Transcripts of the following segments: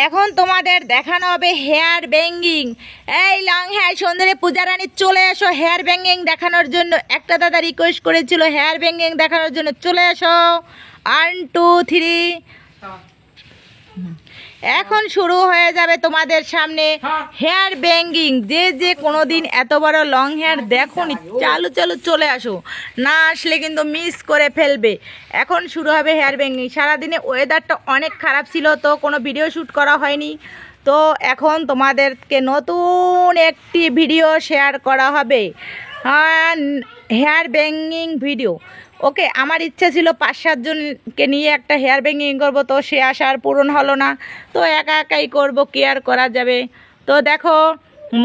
এখন তোমাদের দেখানো হবে হেয়ার ব্যাঙ্গিং। এই লং হেয়ার সুন্দরী পূজা রানী চলে এসো হেয়ার ব্যাঙ্গিং দেখানোর জন্য। একটা দাদা রিকোয়েস্ট করেছিল হেয়ার ব্যাঙ্গিং দেখানোর জন্য, চলে এসো। 1 2 3। এখন শুরু হয়ে যাবে তোমাদের সামনে হেয়ার ব্যাঙ্গিং। যে যে কোনোদিন এত বড় লং হেয়ার দেখোনি, চালু চালু চলে আসো, না আসলে কিন্তু মিস করে ফেলবে। এখন শুরু হবে হেয়ার ব্যাঙ্গিং। সারাদিনে ওয়েদারটা অনেক খারাপ ছিল, তো কোনো ভিডিও শ্যুট করা হয়নি। তো এখন তোমাদেরকে নতুন একটি ভিডিও শেয়ার করা হবে, হেয়ার ব্যাঙ্গিং ভিডিও। ওকে, আমার ইচ্ছা ছিল 5-7 জনকে নিয়ে একটা হেয়ার ব্যাঙ্গিং করবো, তো সে আশা আর পূরণ হলো না। তো একা একাই করবো, কেয়ার করা যাবে। তো দেখো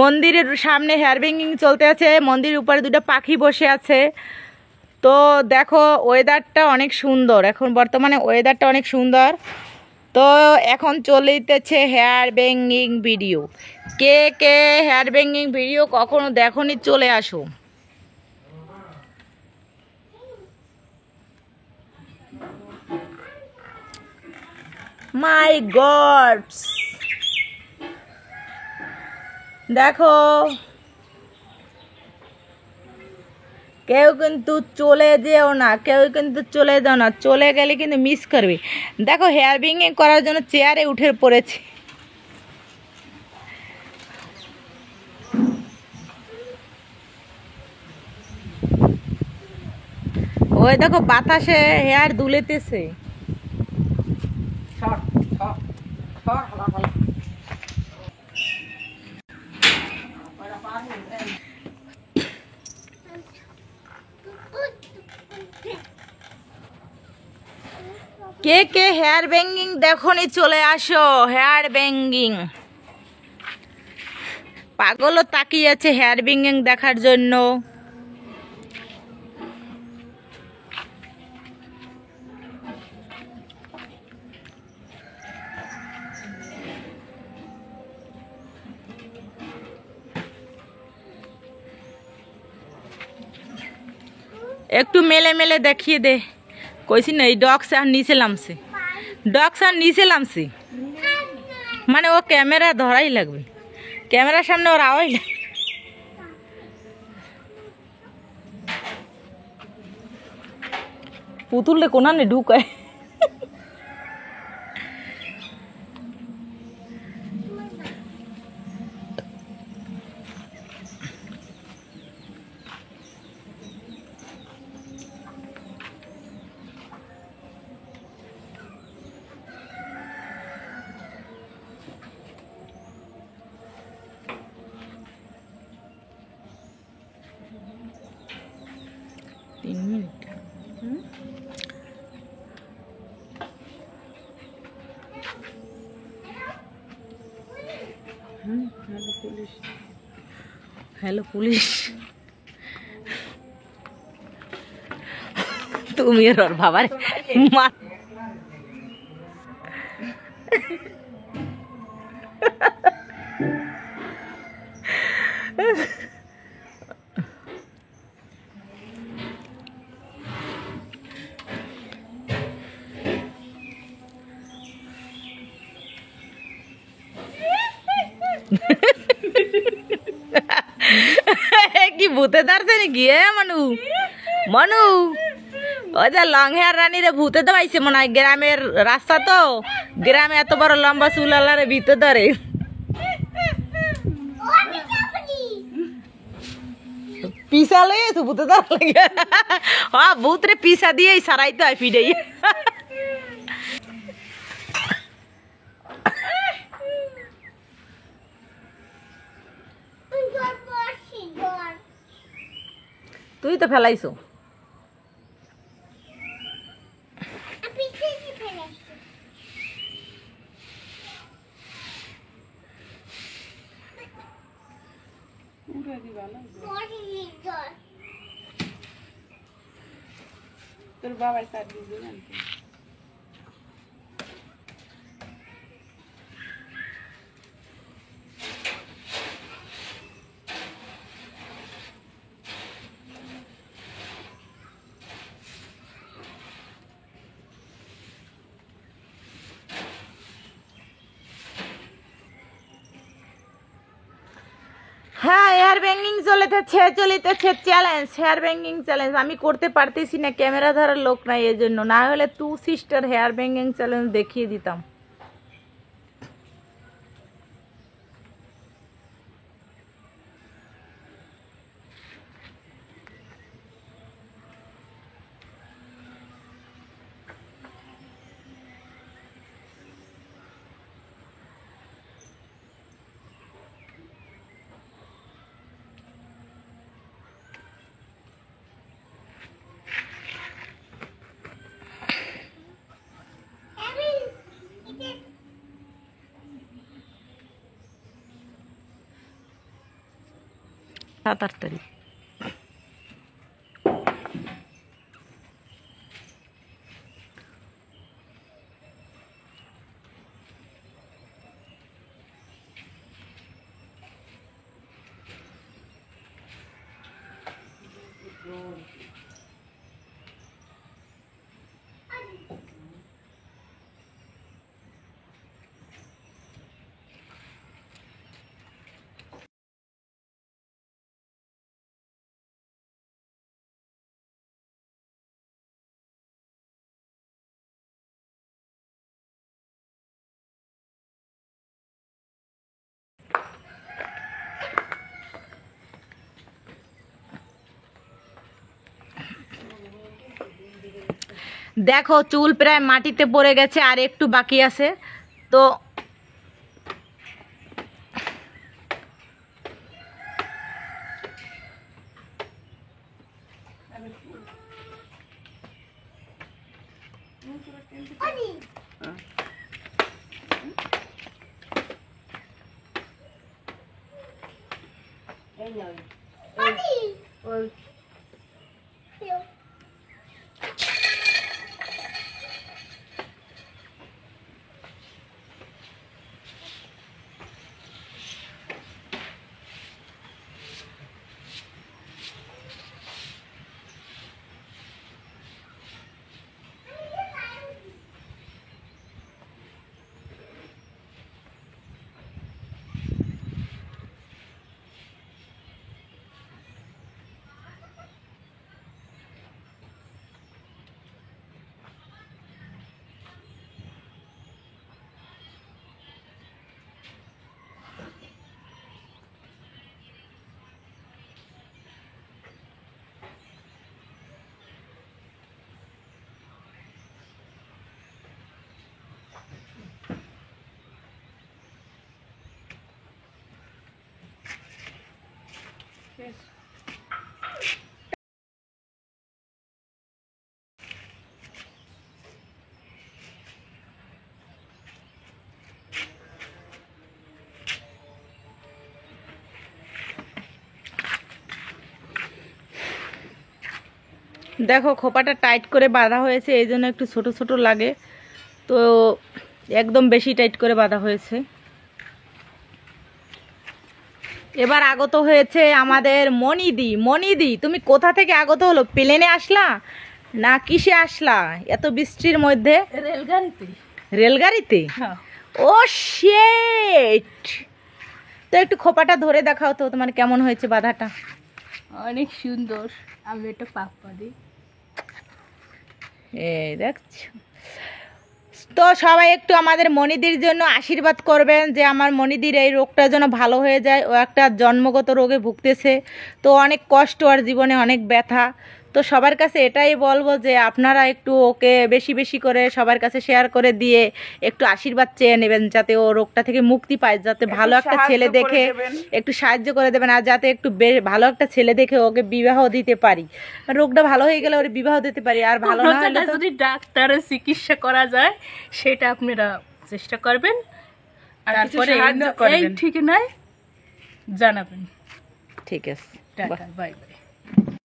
মন্দিরের সামনে হেয়ার ব্যাঙ্গিং চলতে আছে, মন্দিরের উপরে দুটো পাখি বসে আছে। তো দেখো ওয়েদারটা অনেক সুন্দর, এখন বর্তমানে ওয়েদারটা অনেক সুন্দর। তো এখন চলিতেছে হেয়ার ব্যাঙ্গিং ভিডিও। কে কে হেয়ার ব্যাঙ্গিং ভিডিও কখনো দেখোনি চলে আসো। মাই গড, দেখো কেউ কিন্তু চলে যেও না, কেউ কিন্তু চলে যাও না, চলে গেলে কিন্তু মিস করবে। দেখো হেয়ার ব্যাঙ্গিং করার জন্য চেয়ারে উঠে পড়েছে। ওই দেখো বাতাসে হেয়ার দুলেতেছে। কে কে হেয়ার ব্যাঙ্গিং দেখোনি চলে আসো। হেয়ার ব্যাঙ্গিং পাগলও তাকিয়ে আছে হেয়ার ব্যাঙ্গিং দেখার জন্য। একটু মেলে মেলে দেখিয়ে দে। কইছি না এই ডক্স আর নিচে নামছে, ডক্স আর নিচে নামছে, মানে ও ক্যামেরা ধরাই লাগবে, ক্যামেরার সামনে ওর আওয়াজ। পুতুলে কোনানে ঢুকায়। Hello police, hello police. তুমি ওর বাবার মা। কি ভূতে ধরছে নাকি মানু? মানু ওই যে লং হেয়ার রানীরে ভূতে ধরাইছে মনে হয়। গ্রামের রাস্তা তো, গ্রামে এত বড় লম্বা চুলালারে ভিতর ধরে। পিসা লইছে ভূতে ধর লাগে। হ্যাঁ ভূত রে পিসা দিয়ে সারাইতে হয় ফিরে। তুই তো ফেলাইছো। তোর বাবার সাথে হ্যাঁ, হেয়ার ব্যাঙ্গিং চলিতেছে চ্যালেঞ্জ, হেয়ার ব্যাঙ্গিং চ্যালেঞ্জ। আমি করতে পারতেছি না, ক্যামেরা ধরার লোক নাই, এই জন্য। না হলে 2 সিস্টার হেয়ার ব্যাঙ্গিং চ্যালেঞ্জ দেখিয়ে দিতাম। তাড়াতাড়ি দেখো, চুল প্রায় মাটিতে পড়ে গেছে, আর একটু বাকি আছে। তো দেখো, খোপাটা টাইট করে বাঁধা হয়েছে, এই জন্য একটু ছোট ছোট লাগে। তো একদম বেশি টাইট করে বাঁধা হয়েছে। এবার আগত হয়েছে আমাদের মনিদি। মনিদি, তুমি কোথা থেকে আগত হলো? প্লেনে আসলা না কিসে আসলা এত বৃষ্টির মধ্যে? রেলগাড়িতে। রেলগাড়িতে? ও শিট! তো একটু খোপাটা ধরে দেখাও তো, তোমার কেমন হয়েছে বাঁধাটা? অনেক সুন্দর। আমি এটা পাপ্পা দিই। এই দেখছো তো, সবাই একটু আমাদের মনিদির জন্য আশীর্বাদ করবেন যে আমার মনিদির এই রোগটা যেন ভালো হয়ে যায়। ও একটা জন্মগত রোগে ভুগতেছে, তো অনেক কষ্ট, আর জীবনে অনেক ব্যথা। তো সবার কাছে এটাই বলবো যে আপনারা একটু ওকে বেশি বেশি করে সবার কাছে শেয়ার করে দিয়ে একটু আশীর্বাদ চেয়ে নেবেন, যাতে ও রোগটা থেকে মুক্তি পায়, যাতে ভালো একটা ছেলে দেখে একটু সাহায্য করে দেবেন, আর যাতে একটু ভালো একটা ছেলে দেখে ওকে বিবাহ দিতে পারি। রোগটা ভালো হয়ে গেলে ওর বিবাহ দিতে পারি, আর ভালো না হলে যদি ডাক্তারের চিকিৎসা করা যায় সেটা আপনারা চেষ্টা করবেন, আর তারপরে এই ঠিকানায় জানাবেন। ঠিক আছে, টাটা, বাই বাই।